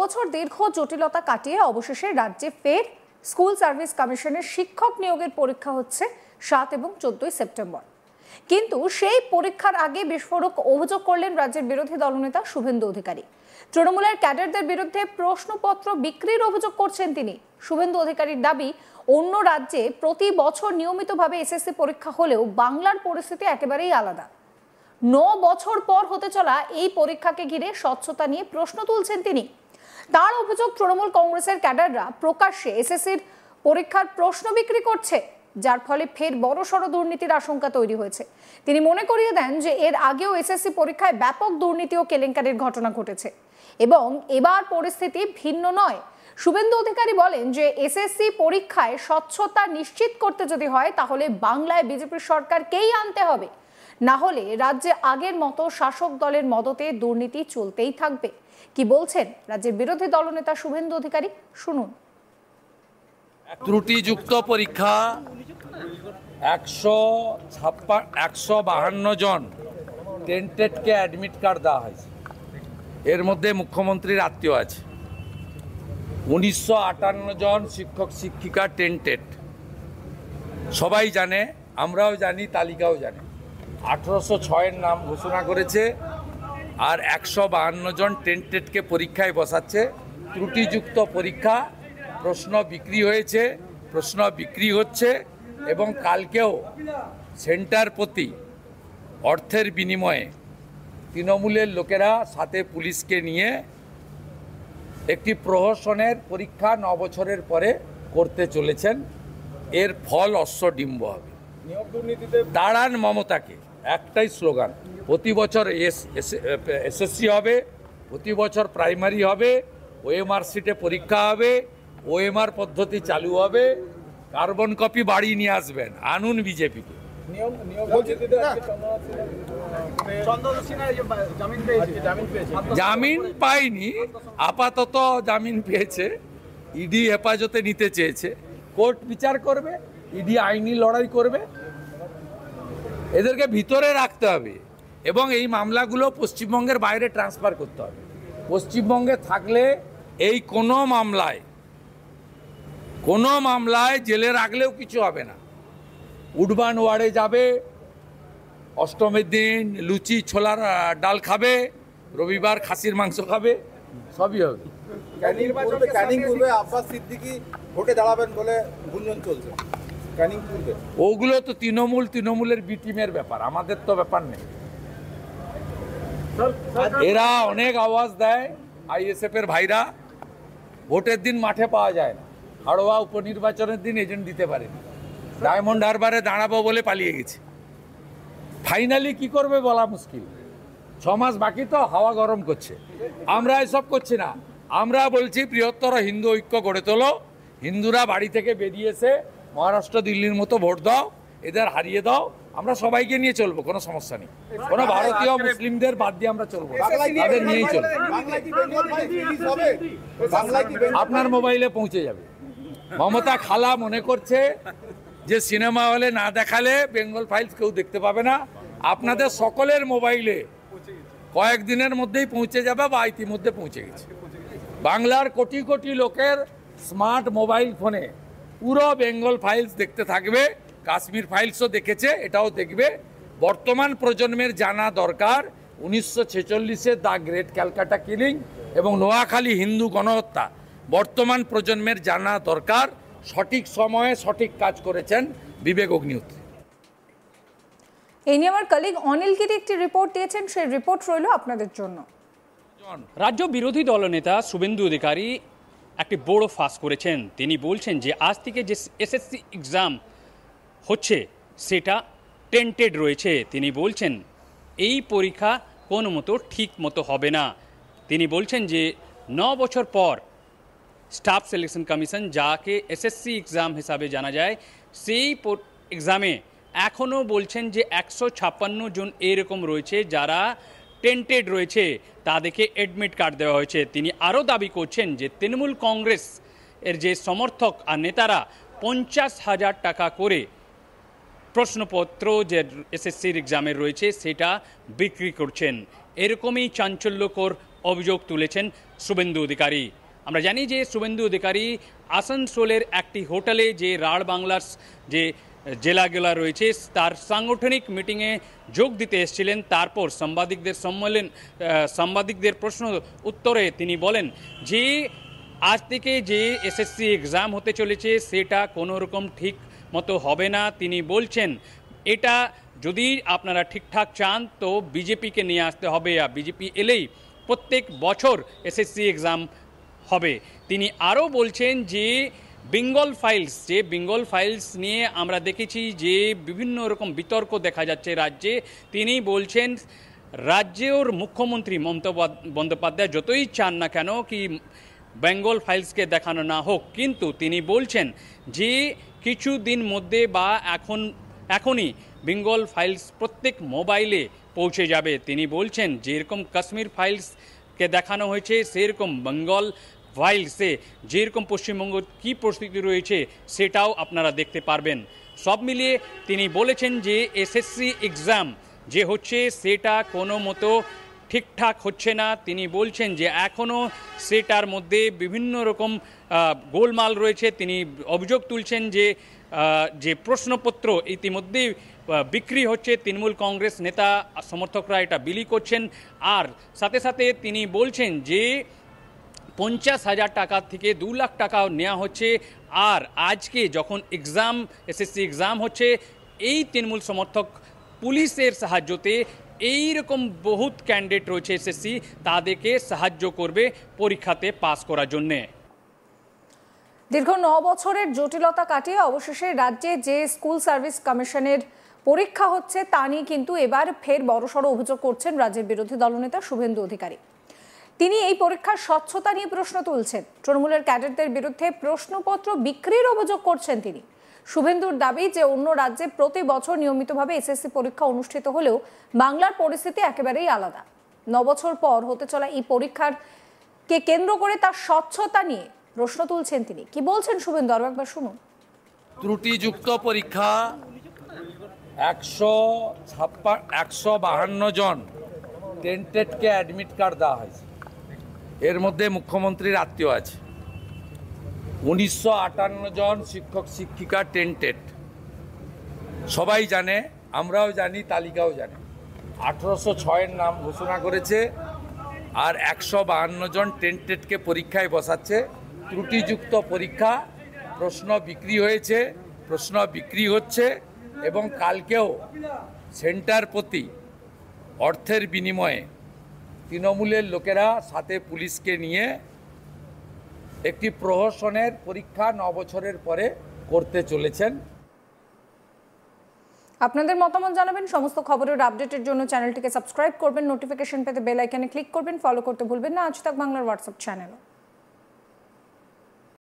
বছর দীর্ঘ জটিলতা কাটিয়ে অবশেষে রাজ্যে ফের স্কুল সার্ভিস কমিশনের শিক্ষক নিয়োগের পরীক্ষা হচ্ছে 7 এবং 14 সেপ্টেম্বর। কিন্তু সেই পরীক্ষার আগে বিস্ফোরক অভিযোগ করলেন রাজ্যের বিরোধী দলনেতা শুভেন্দু অধিকারী। তৃণমূলের ক্যাডারদের বিরুদ্ধে প্রশ্নপত্র বিক্রির অভিযোগ করছেন তিনি। শুভেন্দু অধিকারীর দাবি, অন্য রাজ্যে প্রতি বছর নিয়মিতভাবে এসএসসি পরীক্ষা হলেও বাংলার পরিস্থিতি একেবারেই আলাদা। 9 বছর পর হতে চলা এই পরীক্ষাকে ঘিরে স্বচ্ছতা নিয়ে প্রশ্ন তুলছেন তিনি। তার অভিযোগ, তৃণমূল কংগ্রেসের ক্যাডাররা প্রকাশ্যে এসএসসির পরীক্ষার প্রশ্ন বিক্রি করছে, যার ফলে ফের বড়সড় দুর্নীতির আশঙ্কা তৈরি হয়েছে। তিনি মনে করিয়ে দেন যে এর আগেও এসএসসি পরীক্ষায় ব্যাপক দুর্নীতি ও কেলেঙ্কারির ঘটনা ঘটেছে এবং এবার পরিস্থিতি ভিন্ন নয়। শুভেন্দু অধিকারী বলেন যে এসএসসি পরীক্ষায় স্বচ্ছতা নিশ্চিত করতে যদি হয় তাহলে বাংলায় বিজেপির সরকারকেই আনতে হবে, না হলে রাজ্যে আগের মতো শাসক দলের মদতে দুর্নীতি চলতেই থাকবে। কি বলছেন রাজ্যের বিরোধী দলনেতা শুভেন্দু অধিকারী, শুনুন। ত্রুটিযুক্ত পরীক্ষা 152 জন টেন্টেডকে অ্যাডমিট কার্ড দেওয়া হয়েছে। এর মধ্যে মুখ্যমন্ত্রীর আত্মীয় আছে। 1958 জন শিক্ষক শিক্ষিকা টেন্টেড, সবাই জানে, আমরাও জানি, তালিকাও জানে। 1806 নাম ঘোষণা করেছে আর 152 জন টেন্টেডকে পরীক্ষায় বসাচ্ছে। ত্রুটিযুক্ত পরীক্ষা, প্রশ্ন বিক্রি হয়েছে, প্রশ্ন বিক্রি হচ্ছে এবং কালকেও সেন্টার প্রতি অর্থের বিনিময়ে তৃণমূলের লোকেরা সাথে পুলিশকে নিয়ে একটি প্রহসনের পরীক্ষা 9 বছরের পরে করতে চলেছেন। এর ফল অশ্বডিম্ব হবে। দাঁড়ান মমতাকে, একটাই স্লোগান, প্রতি বছর এসএসসি হবে, প্রতি বছর প্রাইমারি হবে, ওএমআর সিটে পরীক্ষা হবে, ওএমআর পদ্ধতি চালু হবে, কার্বন কপি বাড়ি নিয়ে আসবেন, আনুন বিজেপিকে। জামিন পায়নি, আপাতত জামিন পেয়েছে। ইডি হেফাজতে নিতে চেয়েছে, কোর্ট বিচার করবে, ইডি আইনি লড়াই করবে। এদেরকে ভিতরে রাখতে হবে এবং এই মামলাগুলো পশ্চিমবঙ্গের বাইরে ট্রান্সফার করতে হবে। পশ্চিমবঙ্গে থাকলে এই কোনো মামলায় জেলে রাখলেও কিছু হবে না। উডবান ওয়ার্ডে যাবে, অষ্টমীর দিন লুচি ছোলার ডাল খাবে, রবিবার খাসির মাংস খাবে, সবই হবে। ভোটে দাঁড়াবেন বলে গুঞ্জন চলছে। ওগুলো তো তৃণমূলের বি টিমের ব্যাপার, আমাদের তো ব্যাপার নেই। এরা অনেক আওয়াজ দেয়, আইএসএফ এর ভাইরা। ভোটের দিন মাঠে পাওয়া যায় না, হাড়োয়া উপনির্বাচনের দিন এজেন্ট দিতে পারেনি। ডায়মন্ড হারবারে দাঁড়াবো বলে পালিয়ে গেছে। ফাইনালি কি করবে বলা মুশকিল। 6 মাস বাকি, তো হাওয়া গরম করছে। আমরা এসব করছি না, আমরা বলছি বৃহত্তর হিন্দু ঐক্য গড়ে তোলো। হিন্দুরা বাড়ি থেকে বেরিয়েছে, মহারাষ্ট্র দিল্লির মতো ভোট দাও, এদের হারিয়ে দাও, আমরা সবাইকে নিয়ে চলবো, কোনো সমস্যা নেই। কোনো ভারতীয় মুসলিমদের বাদ দিয়ে আমরা চলবো, তাদের নিয়েই চলবো। আপনার মোবাইলে পৌঁছে যাবে। মমতা খালা মনে করছে যে সিনেমা হলে না দেখালে বেঙ্গল ফাইলস কেউ দেখতে পাবে না। আপনাদের সকলের মোবাইলে কয়েকদিনের মধ্যেই পৌঁছে যাবে বা ইতিমধ্যে পৌঁছে গেছে। বাংলার কোটি কোটি লোকের স্মার্ট মোবাইল ফোনে পুরো বেঙ্গল ফাইলস দেখতে থাকবে। কাশ্মীর ফাইলসও দেখেছে, এটাও দেখবে। বর্তমান প্রজন্মের জানা দরকার 1946-এর দ্য গ্রেট ক্যালকাটা কিলিং এবং নোয়াখালী হিন্দু গণহত্যা। বর্তমান প্রজন্মের জানা দরকার। সঠিক সময়ে সঠিক কাজ করেছেন বিবেক অগ্নিহোত্রী। এই নিয়ে আমার কলিগ অনিল গিরি একটি রিপোর্ট দিয়েছেন, সেই রিপোর্ট রইল আপনাদের জন্য। রাজ্য বিরোধী দলনেতা শুভেন্দু অধিকারী একটি বড় ফাঁস করেছেন। তিনি বলছেন যে আজ থেকে যে এসএসসি এক্সাম হচ্ছে সেটা টেন্টেড রয়েছে। তিনি বলছেন এই পরীক্ষা কোনো মতো ঠিক মতো হবে না। তিনি বলছেন যে 9 বছর পর স্টাফ সিলেকশন কমিশন, যাকে এসএসসি এক্সাম হিসাবে জানা যায়, সেই এক্সামে এখনও বলছেন যে 156 জন এরকম রয়েছে যারা টেন্টেড রয়েছে, তাদেরকে অ্যাডমিট কার্ড দেওয়া হয়েছে। তিনি আরও দাবি করছেন যে তৃণমূল কংগ্রেস এর যে সমর্থক আর নেতারা 50,000 টাকা করে প্রশ্নপত্র যে এসএসসির এক্সামে রয়েছে সেটা বিক্রি করছেন। এরকমই চাঞ্চল্যকর অভিযোগ তুলেছেন শুভেন্দু অধিকারী। আমরা জানি যে শুভেন্দু অধিকারী আসানসোলের একটি হোটেলে যে রাঢ় বাংলার যে জেলাগুলা রয়েছে তার সাংগঠনিক মিটিংয়ে যোগ দিতে এসেছিলেন। তারপর সাংবাদিকদের প্রশ্ন উত্তরে তিনি বলেন যে আজ থেকে যে এসএসসি এক্সাম হতে চলেছে সেটা কোনো রকম ঠিক মতো হবে না। তিনি বলছেন এটা যদি আপনারা ঠিকঠাক চান তো বিজেপিকে নিয়ে আসতে হবে, আর বিজেপি এলেই প্রত্যেক বছর এসএসসি এক্সাম হবে। তিনি আরও বলছেন যে বেঙ্গল ফাইলস নিয়ে আমরা দেখেছি যে বিভিন্ন রকম বিতর্ক দেখা যাচ্ছে রাজ্যে। তিনি বলছেন রাজ্যের মুখ্যমন্ত্রী মমতা বন্দ্যোপাধ্যায় যতই চান না কেন কি বেঙ্গল ফাইলসকে দেখানো না হোক, কিন্তু তিনি বলছেন যে কিছুদিন মধ্যে বা এখনই বেঙ্গল ফাইলস প্রত্যেক মোবাইলে পৌঁছে যাবে। তিনি বলছেন যেরকম কাশ্মীর ফাইলসকে দেখানো হয়েছে সেরকম বেঙ্গল ফাইলসে যেরকম পশ্চিমবঙ্গ কী পরিস্থিতি রয়েছে সেটাও আপনারা দেখতে পারবেন। সব মিলিয়ে তিনি বলেছেন যে এসএসসি এক্সাম যে হচ্ছে সেটা কোনো মতো ঠিকঠাক হচ্ছে না। তিনি বলছেন যে এখনও সেটার মধ্যে বিভিন্ন রকম গোলমাল রয়েছে। তিনি অভিযোগ তুলছেন যে প্রশ্নপত্র ইতিমধ্যেই বিক্রি হচ্ছে, তৃণমূল কংগ্রেস নেতা সমর্থকরা এটা বিলি করছেন। আর সাথে সাথে তিনি বলছেন যে 50,000 টাকা থেকে 2 লাখ টাকাও নেওয়া হচ্ছে। আর আজকে যখন এসএসসি এক্সাম হচ্ছে এই তৃণমূল সমর্থক পুলিশের সাহায্যতে এইরকম বহুত ক্যান্ডিডেট রয়েছে এসএসসি তাদেরকে সাহায্য করবে পরীক্ষাতে পাস করার জন্যে। দীর্ঘ 9 বছরের জটিলতা কাটিয়ে অবশেষে রাজ্যে যে স্কুল সার্ভিস কমিশনের পরীক্ষা হচ্ছে তা নিয়ে কিন্তু এবার ফের বড়সড় অভিযোগ করছেন রাজ্যের বিরোধী দলনেতা শুভেন্দু অধিকারী। তিনি এই পরীক্ষার স্বচ্ছতা নিয়ে প্রশ্ন তুলছেন। তৃণমূলের ক্যাডেটদের বিরুদ্ধে প্রশ্নপত্র বিক্রির অভিযোগ করছেন তিনি। শুভেন্দুর দাবি যে অন্য রাজ্যে প্রতি বছর নিয়মিতভাবে এসএসসি পরীক্ষা অনুষ্ঠিত হলেও বাংলার পরিস্থিতি একেবারেই আলাদা। 9 বছর পর হতে চলা এই পরীক্ষার কে কেন্দ্র করে তার স্বচ্ছতা নিয়ে প্রশ্ন তুলছেন তিনি। কি বলছেন শুভেন্দু আরো একবার শুনুন। ত্রুটিযুক্ত পরীক্ষা 152 জন টেন্টেডকে অ্যাডমিট কার্ড দেওয়া হয়েছে। এর মধ্যে মুখ্যমন্ত্রীর আত্মীয় আছে। 1958 জন শিক্ষক শিক্ষিকা টেন্টেড, সবাই জানে, আমরাও জানি, তালিকাও জানে। 1806 নাম ঘোষণা করেছে আর 152 জন টেন্টেডকে পরীক্ষায় বসাচ্ছে। ত্রুটিযুক্ত পরীক্ষা, প্রশ্ন বিক্রি হয়েছে, প্রশ্ন বিক্রি হচ্ছে এবং কালকেও সেন্টার প্রতি অর্থের বিনিময়ে তৃণমূলের লোকেরা সাথে পুলিশকে নিয়ে একটি প্রহসনের পরীক্ষা 9 বছরের পরে করতে চলেছেন। আপনাদের মতামত জানাবেন। সমস্ত খবরের আপডেটের জন্য চ্যানেলটিকে সাবস্ক্রাইব করবেন, নোটিফিকেশন পেতে বেল আইকনে ক্লিক করবেন, ফলো করতে ভুলবেন না আজ তাক বাংলার হোয়াটসঅ্যাপ চ্যানেল।